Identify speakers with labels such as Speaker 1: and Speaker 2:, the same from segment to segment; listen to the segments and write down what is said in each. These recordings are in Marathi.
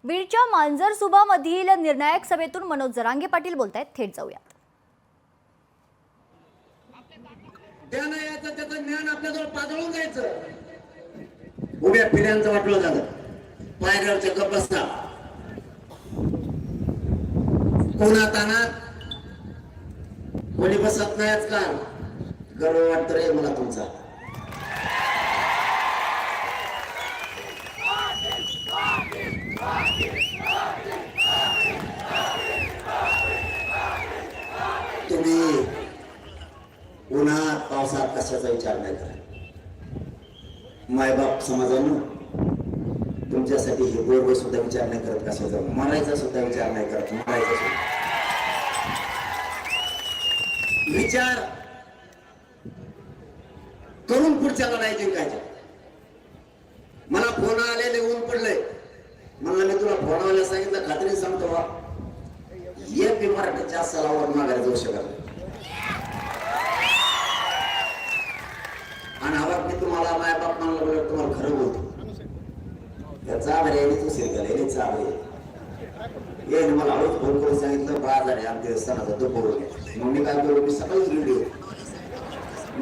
Speaker 1: बीडच्या मांजरसुबामधील निर्णायक सभेतून मनोज जरांगे पाटील बोलतायत. थेट जाऊयात.
Speaker 2: त्यानं याचं त्याचं ज्ञान आपल्याजवळ पाजळून जायचं. उभ्या पिढ्यांचं वाटलं झालं, पायऱ्यावरच्या गप्प बसता कोणा तानात कोणी बसत नाही. आजकाल गर्व वाटत रे मला तुमचा. तुम्ही उन्हात पावसात कशाचा विचार नाही करा. मायबाप समाजानं तुमच्यासाठी हे गोरगो सुद्धा विचार नाही करत, कशाचा मरायचा सुद्धा विचार नाही करत. मरायचा सुद्धा विचार करून पुढच्या लढाई जिंकायच्या. मला फोन आलेले ऊन पडलंय म्हणलं मी तुला फोनवाल्या सांगितलं, खात्रीने सांगतो बा एक बी मराठीच्या सलावर मागायला जाऊ शकत नाही. आणि आवाज मी तुम्हाला मायबाप म्हणलं बरं तुम्हाला खरं बोलतो. याचा बरे तू शिरकाले चावे मला हळूच फोन करून सांगितलं बाजार आहे आमच्या सणाचा तो बोलून घ्या. मग मी काय करू, मी सकाळीच व्हिडिओ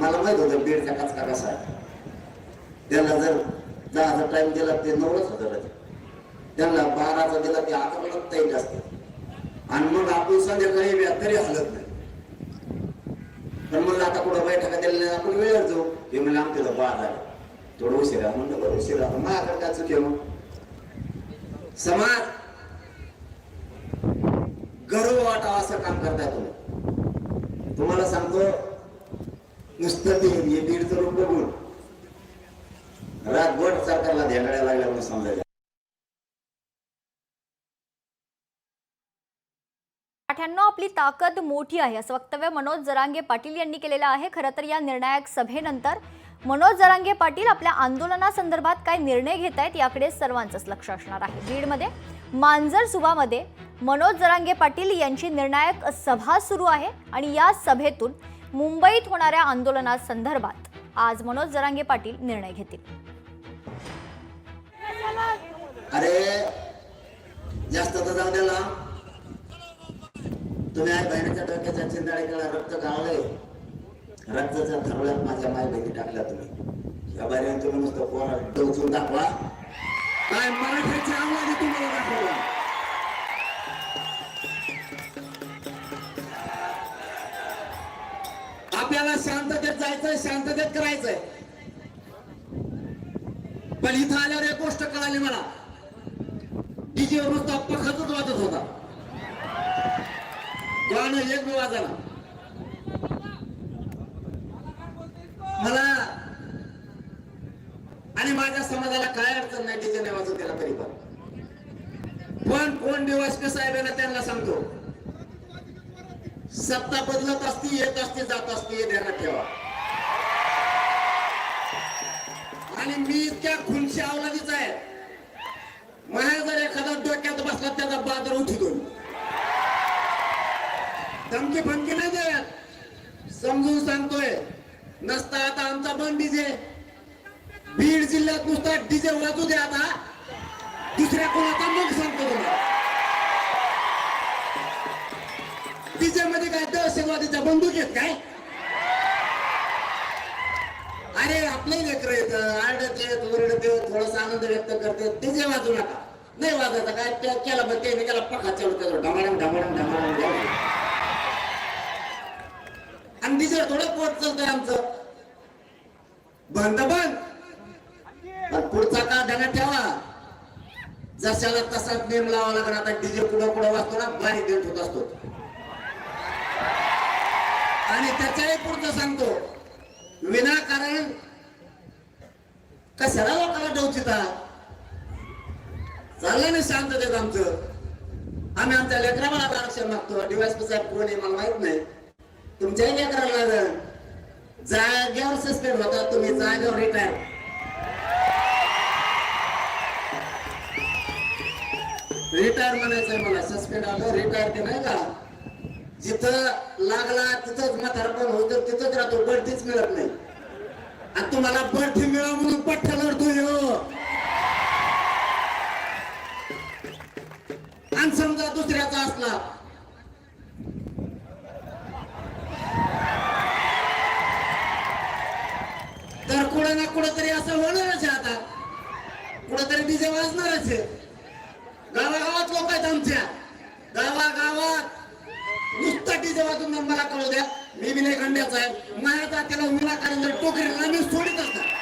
Speaker 2: मला माहित होतं बीडचा कचका कसा आहे. त्याला जर 10चा टाइम दिला ते 9च हजार, त्यांना 12चा दिला ते 11ला तैट असते. आणि मग आपण संध्याकाळी तरी हलत नाही. पण म्हणलं आता कुठं बैठका दिल्या नाही, आपण वेळेवर जाऊ. हे म्हणलं आमच्या 12 थोडं उशिरा. म्हणलं बरं उशिरा माझ्याकडे काय चुकी मग. समाज गर्व वाटावा असं काम करताय तुम्ही. तुम्हाला सांगतो नुसतं ते बीडचं रूप बघून रातभर सरकारला ध्यानाला लागल्या म्हणून समजायचं.
Speaker 1: मराठ्यांनो, आपली ताकद मोठी आहे असं वक्तव्य मनोज जरांगे पाटील यांनी केलेलं आहे. खरं तर या निर्णायक सभेनंतर मनोज जरांगे पाटील आपल्या आंदोलनासंदर्भात काय निर्णय घेत आहेत याकडे सर्वांचंच लक्ष असणार आहे. बीडमध्ये मांजरसुबामध्ये मनोज जरांगे पाटील यांची निर्णायक सभा सुरू आहे आणि या सभेतून मुंबईत होणाऱ्या आंदोलनासंदर्भात आज मनोज जरांगे पाटील निर्णय घेतील.
Speaker 2: अरे जास्त तर जाऊ द्याला. तुम्ही आई बहिणीच्या डोक्याच्या चिंताळीकडे रक्त गाळलंय. रक्ताच्या थरवल्यात माझ्या माय बहिणी टाकल्या तुम्ही. या बाहेर तुम्ही नुसतं कोणा डोचून दाखवा काय मराठीची आवाज तुम्हाला दाखवा. आपल्याला शांततेत जायचंय, शांततेत करायचंय. पण इथं आल्यावर एक गोष्ट कळाली मला. डीजेवर नुसता पखातच वाजत होता, गाणं एक बी वाजला. मला आणि माझ्या समाजाला काय अडचण नाही डीजे नाही वाजत त्याला तरी पण कोण दिवस कसं आहे ना त्यांना सांगतो. सत्ता बदलत असती, येत असते, जात असते, हे ध्यानात ठेवा. आणि मी इतक्या खुनशी अवलादीचा आहे. माझ्या जर एखादा डोक्यात बसला त्याचा बाजार उठितो. धमकी फमकी नाही देत, समजून सांगतोय. नसता आता आमचा पण डीजे बीड जिल्ह्यात नुसता डीजे वाजू दे. आता दुसऱ्या कोणाचा मग सांगतो तुम्हाला. डीजे मध्ये काय दहशतवादीच्या बंदूक येत काय. अरे आपले लेकर येत आरडते ओरडते थोडस आनंद व्यक्त करते. डीजे वाजू नका, नाही वाजायचं काय केला बघ त्याने केला पखा चालू ढमाडम ढमाडम ढमाडम. आणि डीजे थोडं पोट चालतंय आमचं बंद बंद. पण पुढचा का ध्यानात ठेवा. जशाला तसाच नेम लावा लागणार. आता डीजे पुढं पुढं वाजतो ना बारीक देत होत असतो. आणि त्याच्याही पुढचं सांगतो विनाकारण कशाला लोकांना डोचिता. चाललं नाही शांततेत आमचं. आम्ही आमच्या लेकराला आरक्षण मागतो. डिवाइस साहेब कोण आहे मला माहित नाही. तुमच्याही लेकराला लागल. जागेवर सस्पेंड होता तुम्ही, जागेवर रिटायर. रिटायर म्हणायचंय मला. सस्पेंड आलं रिटायर ते नाही का. जिथं लागला तिथंच म्हातारपण होतं, तिथंच राहतो. बढतीच मिळत नाही. आणि तुम्हाला बढती मिळावं म्हणून पठ्ठा लढतोय. आणि समजा दुसऱ्याचा असला तर कुठे ना कुठेतरी असं होणारच आहे. आता कुठेतरी डीजे वाजणारच आहे. गावागावात लोक आहेत आमच्या, गावागावात नुसतं डीजे वाजून मला कळू द्या. मी विनय खंड्याचा आहे. माझ्या त्याला विनाकारण जर टोकरीला मी सोडित असतात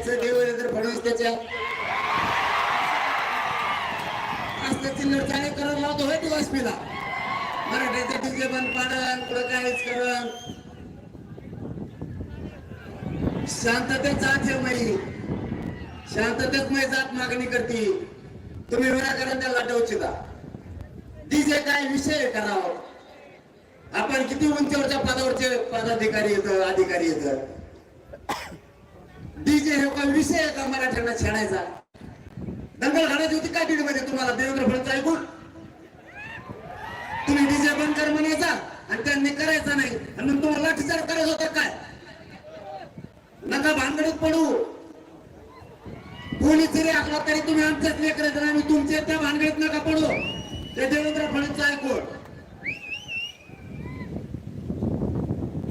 Speaker 2: देवेंद्र फडणवीस त्याच्या असं चिल्लर चाळे करत लावतो होय दिवसपीला. मराठीचे डीजे बंद पाडन, पुढे काहीच करण. शांततेत जात माई, शांततेत माई जात मागणी करते. तुम्ही विनाकारण त्याला लाटवचिता. डीजे काय विषय करावं. आपण किती उंचीवरच्या पदावरचे पदाधिकारी येत, अधिकारी येत. डीजे हे काय विषय आहे का मराठ्यांना छेडायचा? दंगल घालायची होती काय मध्ये तुम्हाला देवेंद्र फडणवीस ऐकून? तुम्ही डीजे बंद कर म्हणायचा आणि त्यांनी करायचा नाही आणि मग तुम्हाला लाठीचार्ज करायचा होता काय? नका भानगडीत पडू. कोणी जरी आखला तरी तुम्ही आमच्याच लेकरायचं आणि आम्ही तुमचे त्या भानगडीत नका पडू. ते देवेंद्र फडणवीस ऐकून,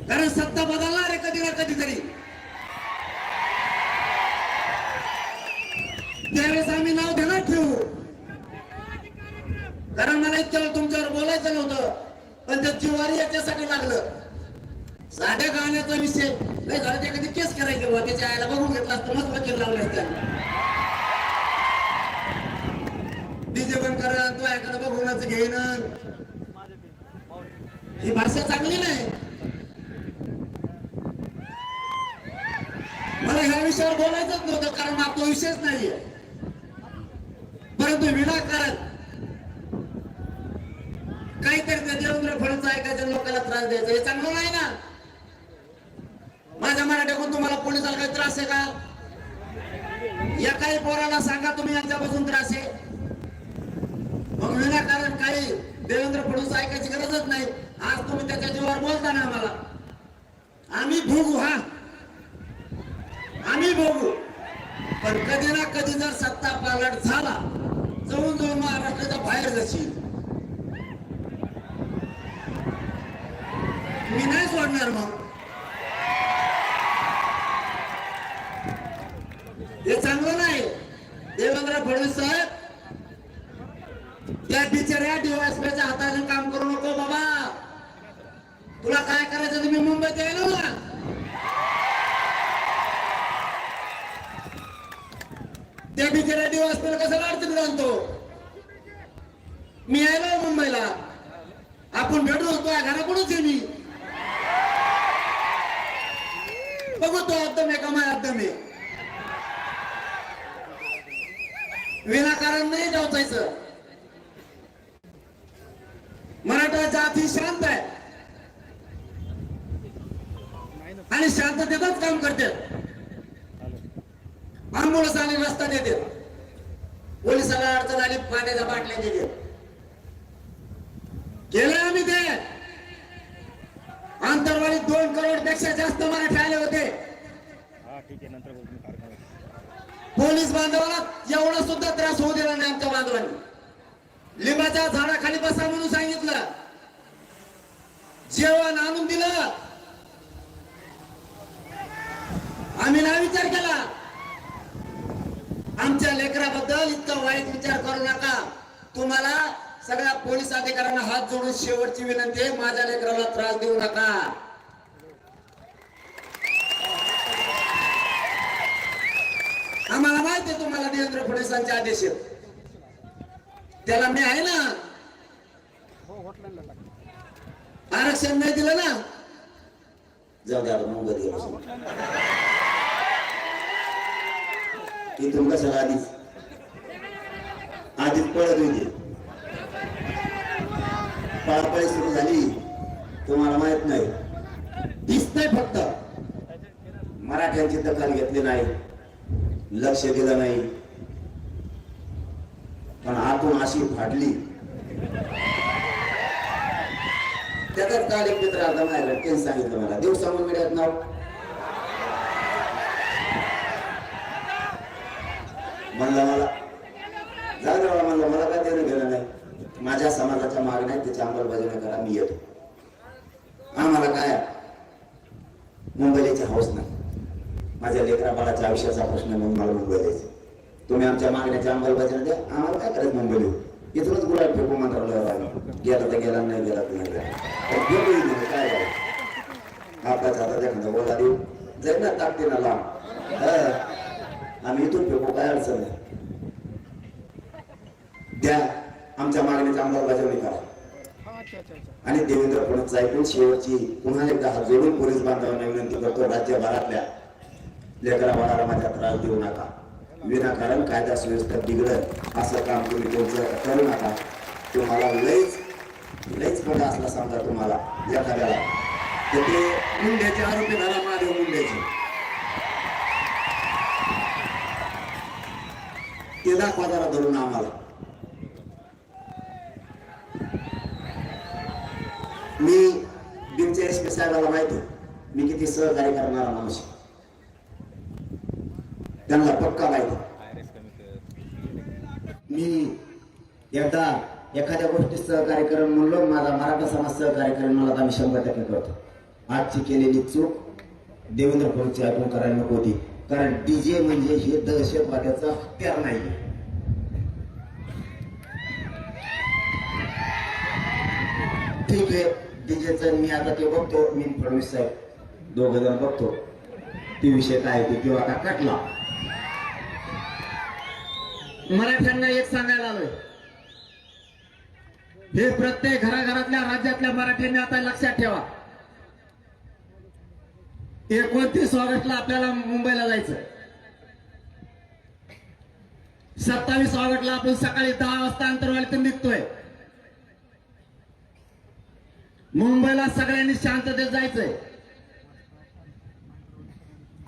Speaker 2: कारण सत्ता बदलणार आहे कधी ना कधीतरी. त्यावेळेस आम्ही नाव ध्यानात ठेवू. कारण मला इतक्या तुमच्यावर बोलायचं नव्हतं, पण त्या जिवारी याच्यासाठी लागलं. साध्या गाण्याचा विषय नाही झाला ते कधी केस करायचे बा. त्याच्या आईला बघून घेतला असतं, मस्त वकील लावले असते. डीजे बंद करा, तो ऐकायला बघूनच घेईन. ही भाषा चांगली नाही. मला ह्या विषयावर बोलायचंच नव्हतं, कारण हा तो विषयच नाहीये. परंतु विनाकारण काहीतरी देवेंद्र फडणवीस ऐकायचं, लोकांना त्रास द्यायचा, हे चांगलं नाही ना. माझ्या मराठीकडून तुम्हाला पोलिसाला काही त्रास आहे का? या काही पोराला सांगा तुम्ही यांच्यापासून त्रास आहे. मग विनाकारण काही देवेंद्र फडणवीस ऐकायची गरजच नाही. आज तुम्ही त्याच्या जीवावर बोलता ना आम्हाला. आम्ही भोगू, हा आम्ही भोगू. पण कधी ना कधी जर सत्ता पालट झाला, जवळ जवळ महाराष्ट्राच्या बाहेर जाशील. मी नाही सोडणार. मग हे चांगलं नाही. देवेंद्र फडणवीस साहेब, त्या बिचाऱ्या डीवायएसपीच्या हाताने काम करू नको बाबा. तुला काय करायचं तुम्ही मुंबईत यायला ना. त्या बिचाऱ्या डीवायएसपीला कशाला अडचण आणतो? मी यायला मुंबईला, आपण भेटू होतो घराकडूनच आहे. मी बघू तो एकदम एका माय एकदम आहे. विनाकारण नाही जायचं. मराठा जाती शांत आहे आणि शांततेतच काम करते. आंबोलस आणि रस्ता देते, पोलिसाला अडचण आली पाण्याच्या बाटल्या देते. केलं आम्ही ते. आंतरवाडीत 2 करोड पेक्षा जास्त मराठी आले होते. पोलीस बांधवाला एवढा सुद्धा त्रास होऊ दिला नाही आमच्या बांधवांनी. लिंबाच्या झाडाखाली बसा म्हणून सांगितलं, जेवण आणून दिलं. आम्ही ना विचार केला. आमच्या लेकराबद्दल इतका वाईट विचार करू नका. तुम्हाला सगळ्या पोलीस अधिकाऱ्यांना हात जोडून शेवटची विनंती आहे, माझ्या लेकराला त्रास देऊ नका. आम्हाला माहिती आहे तुम्हाला देवेंद्र फडणवीसांचे आदेश आहेत. त्याला मी आहे ना. आरक्षण नाही दिलं ना, जाऊ द्या इथून कशाला आधीच पळत होती. पाळपाळी सुरू झाली, तुम्हाला माहित नाही. दिसतंय फक्त. मराठ्यांची दखल घेतली नाही, लक्ष दिलं नाही. पण आतून अशी फाटली. त्याचाच काल एक मित्र आता माझ्या त्यांनी सांगितलं मला, दिवसामून मिळत नाव म्हणलं मला जाऊ दे बाबा, म्हणलं मला काय देणं घेणं नाही, माझ्या समाजाच्या मागण्या त्याची अंमलबजावणी करा, मी येतो. आम्हाला काय मुंबईची हौस नाही, माझ्या लेकरा बाळाच्या आयुष्याचा प्रश्न म्हणून मला मुंबईला यायचं. तुम्ही आमच्या मागण्याची अंमलबजावणी द्या, आम्हाला काय करायचं मुंबईला, इथूनच गुलाब फेकू मंत्रालयावर, गेला तर गेला, नाही गेला तर नाही गेला, काय करायचं. आपल्याच्या हातात एखादा बोला देऊ जाईल ना, ताकदीनं लांब, आम्ही इथून फेकू, काय अडचण नाही. द्या, आमच्या मागण्याची अंमलबजावणी करा. आणि देवेंद्र फडणवीस ऐकून शेवटची पुन्हा एकदा हात जोडून पोलीस बांधवांना विनंती करतो, राज्यभरातल्या लेकरा बाळाला माझ्या त्रास देऊ नका, विनाकारण कायदा सुव्यवस्था बिघडत असं काम तुम्ही तुमचं करू नका. तुम्हाला लईच मोठा असला समजा तुम्हाला एखाद्याला, तर ते मुंड्याचे आरोपी झाला, महादेव मुंड्याचे, ते दाखवा जरा धरून आम्हाला. मी बिनच्या एस पी साहेबाला माहिती मी किती सहकार्य करणारा माणूस, त्यांना पक्का माहिती. मी एकदा एखाद्या गोष्टीत सहकार्य करून म्हणलो, माझा मराठा समाज सहकार्य करून मला आम्ही 100% करतो. आजची केलेली चूक देवेंद्र फडणवीस ऐकून करायला नको होती, कारण डीजे म्हणजे हे दहशतवाद्याचा हत्यार नाही. ठीक आहे, डीजेचं मी आता ते बघतो, मी फडणवीस साहेब दोघ जण बघतो ते विषय काय ते किंवा का कटला.
Speaker 3: मराठ्यांना एक सांगायला आलोय, हे प्रत्येक घराघरातल्या राज्यातल्या मराठ्यांनी आता लक्षात ठेवा. 29 ऑगस्टला आपल्याला मुंबईला जायचं. 27 ऑगस्टला आपण सकाळी 10 वाजता अंतरवालीतून निघतोय. मुंबईला सगळ्यांनी शांततेत जायचंय.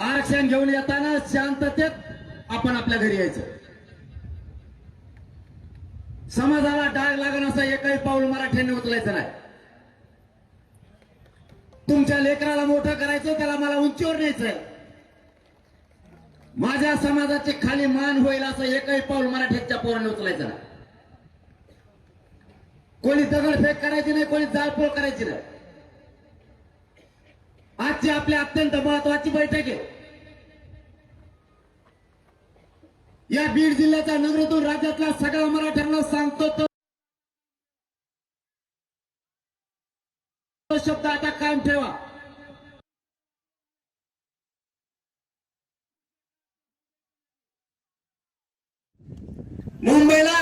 Speaker 3: आरक्षण घेऊन येताना शांततेत आपण आपल्या घरी यायचं. समाजाला डाग लागण असं एकही पाऊल मराठ्यांनी उचलायचं नाही. तुमच्या लेकराला मोठं करायचं, त्याला मला उंचीवर न्यायचंय. माझ्या समाजाची खाली मान होईल असं एकही पाऊल मराठ्यांच्या पोराने उचलायचं नाही. कोणी दगडफेक करायची नाही, कोणी जाळपोळ करायची नाही. आजची आपली अत्यंत महत्वाची बैठक आहे. या बीड जिल्ह्याच्या नगरातून राज्यातल्या सगळ्या मराठ्यांना सांगतो तो शब्द आता कायम ठेवा. मुंबईला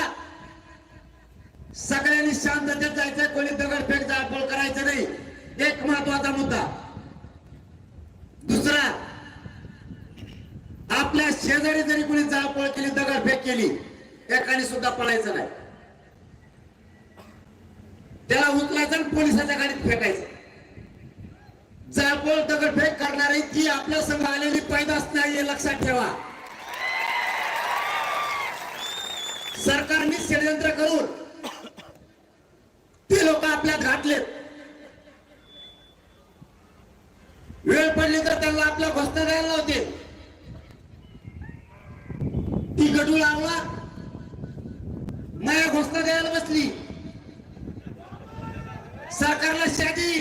Speaker 3: सगळ्यांनी शांततेत जायचंय, कोणी दगडफेक जाळपोळ करायचं नाही. एक महत्वाचा मुद्दा. दुसरा, आपल्या शेजारी जरी कोणी जाळपोळ केली, दगडफेक केली, एकाने सुद्धा पळायचं नाही. त्याला उचलायचं आणि पोलिसाच्या गाडीत फेकायचं. जाळपोळ दगडफेक करणारी ती आपल्या संघ आलेली पैदास नाही, हे लक्षात ठेवा. सरकारने षडयंत्र करून ते लोक आपल्यात घातलेत. वेळ पडली तर त्यांना आपल्या घोषणा द्यायला लावते. ती गडू लावला, माया घोषणा द्यायला बसली, सरकारला शादी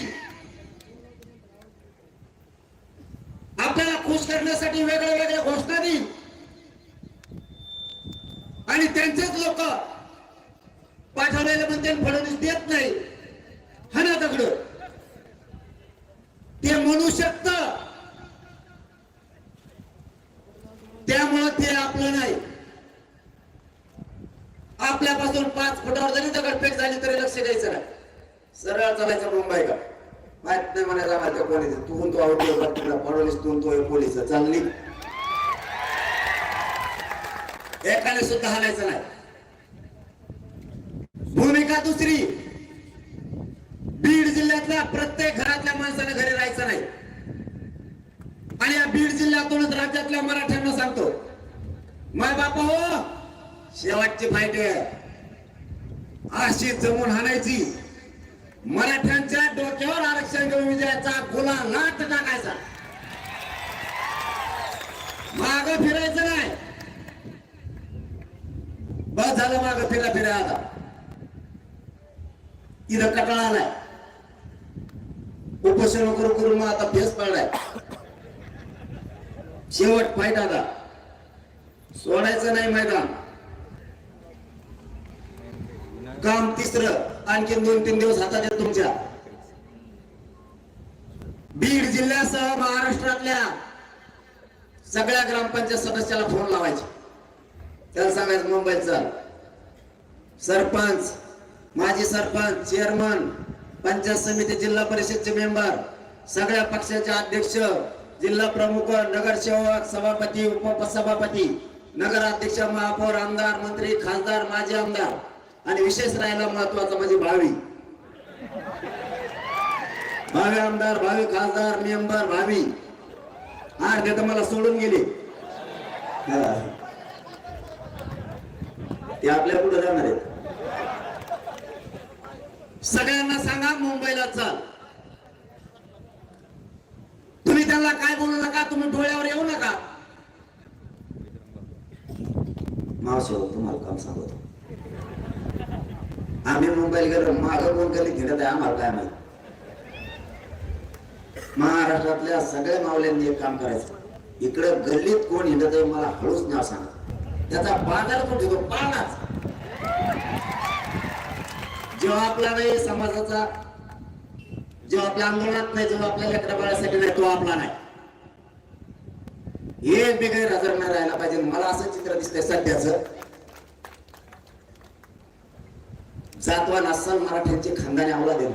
Speaker 3: आपल्याला खुश करण्यासाठी वेगळ्या वेगळ्या घोषणा देईल आणि त्यांचेच लोक पाठवलेले म्हणते फडणवीस देत नाही. हा ना दगड ते म्हणू शकत, त्यामुळं ते आपलं नाही. आपल्यापासून 5 फुटावर जरी दगडफेक झाली तरी लक्ष द्यायचं नाही, सरळ चालायचं मुंबई का माहित नाही म्हणायला. माझ्या कोणी तू तो आवडतो फडणवीस, तू पोलीस चालली, एकाने सुद्धा हालायचं नाही. भूमिका दुसरी, बीड जिल्ह्यातल्या प्रत्येक घरातल्या माणसाने घरी राहायचं नाही. आणि या बीड जिल्ह्यातूनच राज्यातल्या मराठ्यांना सांगतो, माय बापा हो, शेवटची फाईट आहे, अशी जमून हाणायची. मराठ्यांच्या डोक्यावर आरक्षण घेऊन विजयाचा गोला लाट टाकायचा, माग फिरायचं नाही. बस झालं माग फिरा फिरा आता इथं कटाळा आलाय उपोषण करून करून मग आता फेस पडलाय शेवट फाईट आता सोडायचं नाही मैदान काम तिसरं आणखी 2-3 दिवस हातात आहेत तुमच्या बीड जिल्ह्यासह महाराष्ट्रातल्या सगळ्या ग्रामपंचायत सदस्याला फोन लावायचे त्याला सांगायचं मुंबईत चल सरपंच माजी सरपंच चेअरमन पंचायत समिती जिल्हा परिषदचे मेंबर सगळ्या पक्षाचे अध्यक्ष जिल्हा प्रमुख नगरसेवक सभापती उपसभापती नगराध्यक्ष महापौर आमदार मंत्री खासदार माजी आमदार आणि विशेष राहायला महत्वाचं म्हणजे भावी आमदार भावी खासदार मेंबर भावी अर्धे तर मला सोडून गेले ते आपल्या पुढे जाणार आहेत सगळ्यांना सांगा मुंबईला चल तुम्ही त्यांना काय बोलू नका तुम्ही डोळ्यावर येऊ नका
Speaker 2: मावशी तुम्हाला काम सांगतो आम्ही मुंबईला गेलो माग कोण गल्लीत हिंडत आहे आम्हाला काय माहित महाराष्ट्रातल्या सगळ्या मावल्यांनी एक काम करायचं इकडे गल्लीत कोण हिंडत आहे मला हळूच नाव सांगा त्याचा बाजार तो ठेवतो पाळणाच जेव्हा आपला नाही समाजाचा जेव्हा आपल्या आंदोलनात नाही जेव्हा आपल्या लेकरा बाळासाठी नाही तो आपला नाही हे बेगैर हजर नाही राहायला पाहिजे मला असं चित्र दिसतंय सध्याच जातवान अस्सल मराठ्यांची खानदानी अवलाद आहे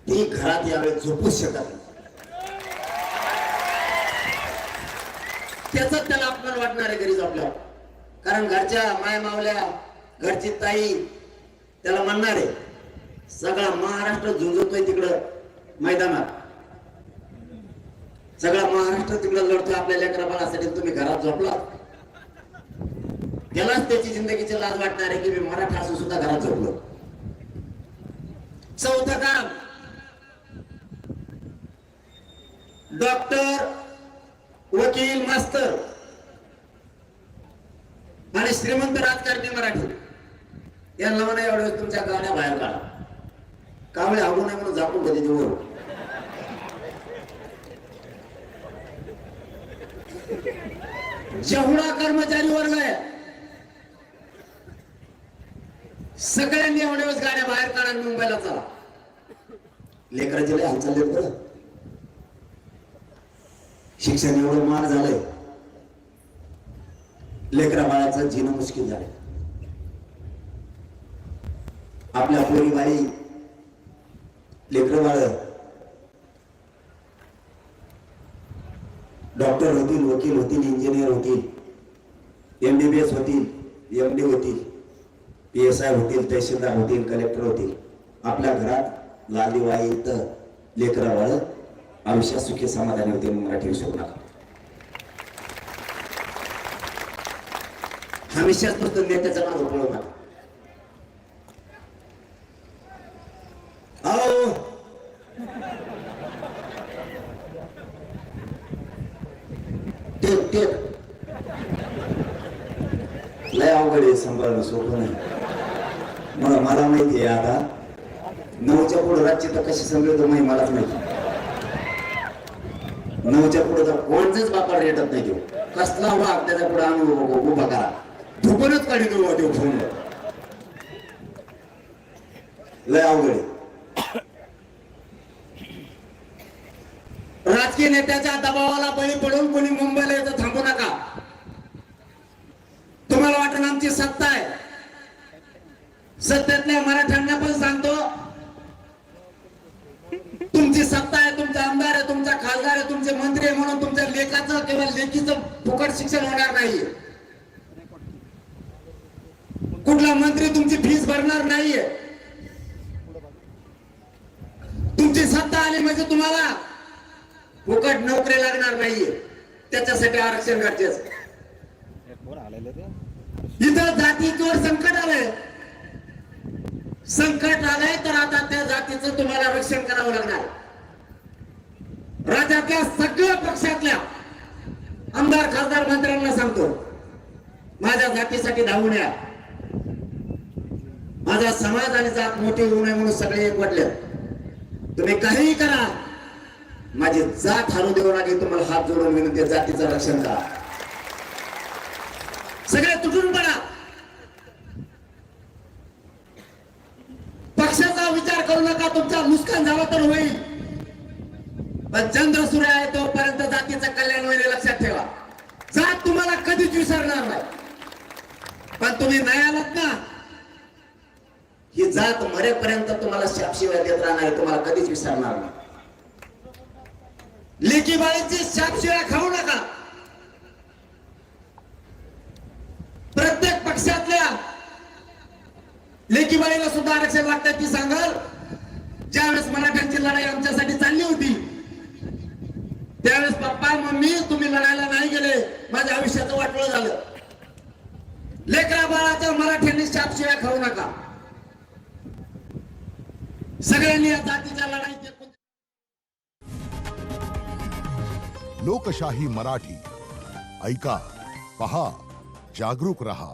Speaker 2: ती घरात यावेळी झोपूच शकत नाही त्याच त्याला अपमान वाटणार आहे घरी झोपल्यावर कारण घरच्या माय मावल्या घरची ताई त्याला म्हणणार आहे सगळा महाराष्ट्र झुंजतोय तिकडं मैदानात सगळा महाराष्ट्र तिकडं लढतोय आपल्या लेकरा बाळासाठी तुम्ही घरात झोपला त्यालाच त्याची जिंदगीची लाज वाटणार आहे की मी मराठा असून सुद्धा घरात झोपलो चौथं काम डॉक्टर वकील मास्तर आणि श्रीमंत राजकारणी मराठी यांना म्हणा एवढ्या तुमच्या गाड्या बाहेर काढा कावळे आवडू नये म्हणून झाकून कधी देऊ जेवढा कर्मचारी वर्ग आहे सगळ्यांनी एवढ्या वेळेस गाड्या बाहेर काढा मुंबईला चला लेकराचे लय हाल चाललेत बरं शिक्षण एवढं महाग झालंय लेकरा बाळाचं जीणं मुश्किल झालंय आपल्या पोरी बाई लेकर बाळ डॉक्टर होतील वकील होतील इंजिनियर होतील MBBS होतील MD होतील PSI होतील तहसीलदार होतील कलेक्टर होतील आपल्या घरात लालीवाई तर लेकरा बाळ आयुष्यात सुखी समाधानी होते मराठी विसरू नका हमेशाच नुसतं नेत्याचं नाव पळू नका लय अवघड आहे सांभाळणं सोपं नाही मला माहिती आहे आता 9च्या पुढे राज्य तर कशी समजतो माहिती मलाच माहिती 9च्या पुढे तर कोणतेच बापाला रेटत नाही तो कसला वाघ त्याच्या पुढे आणून उभा करा धुपणच काढी करू देऊ फोन लय अवघड आहे राजकीय नेत्याच्या दबावाला बळी पडून कोणी मुंबईला येतं थांबू नका तुम्हाला वाटण आमची सत्ता आहे सत्तेतल्या मराठ्यांना पण सांगतो तुमची सत्ता आहे तुमचा आमदार आहे तुमचा खासदार आहे तुमचे मंत्री आहे म्हणून तुमच्या लेखाचं किंवा लेखीचं फुकट शिक्षण होणार नाहीये कुठला मंत्री तुमची फीस भरणार नाहीये तुमची सत्ता आली म्हणजे तुम्हाला फुकट नोकरी लागणार नाहीये त्याच्यासाठी आरक्षण गरजेचं इथं जातीवर संकट आलंय तर आता त्या जातीचं तुम्हाला रक्षण करावं लागणार राज्यातल्या सगळ्या पक्षातल्या आमदार खासदार मंत्र्यांना सांगतो माझ्या जातीसाठी धावून या
Speaker 3: माझा समाज आणि जात मोठी होऊ नये म्हणून सगळे एकवटले. तुम्ही काहीही करा, माझी जात हरू देऊ नका. तुम्हाला हात जोडून विनंती, जातीचं रक्षण करा. सगळे तुटून पडा. पक्षाचा विचार करू नका. तुमचा नुकसान झाला तर होईल, पण चंद्र सूर्य आहे तोपर्यंत जातीचं कल्याण होईल हे लक्षात ठेवा. जात तुम्हाला कधीच विसरणार नाही, पण तुम्ही नाही आलात ना, ही जात मरेपर्यंत तुम्हाला शापशिवाय देत राहणार, तुम्हाला कधीच विसरणार नाही. लेकी बाळीची शापशिवाय खाऊ नका. प्रत्येक पक्षातल्या लेकी बाळीला सुद्धा आरक्षण लागतं. ती सांगाल, ज्यावेळेस मराठ्यांची लढाई आमच्यासाठी चालली होती त्यावेळेस पप्पा मम्मी तुम्ही लढायला नाही गेले, माझ्या आयुष्याचं वाटोळं झालं. लेकरा बाळाच्या मराठ्यांनी शापशिवाय खाऊ नका. सगळ्यांनी या जातीच्या लढाईत
Speaker 4: लोकशाही मराठी ऐका, पहा, जागरूक रहा.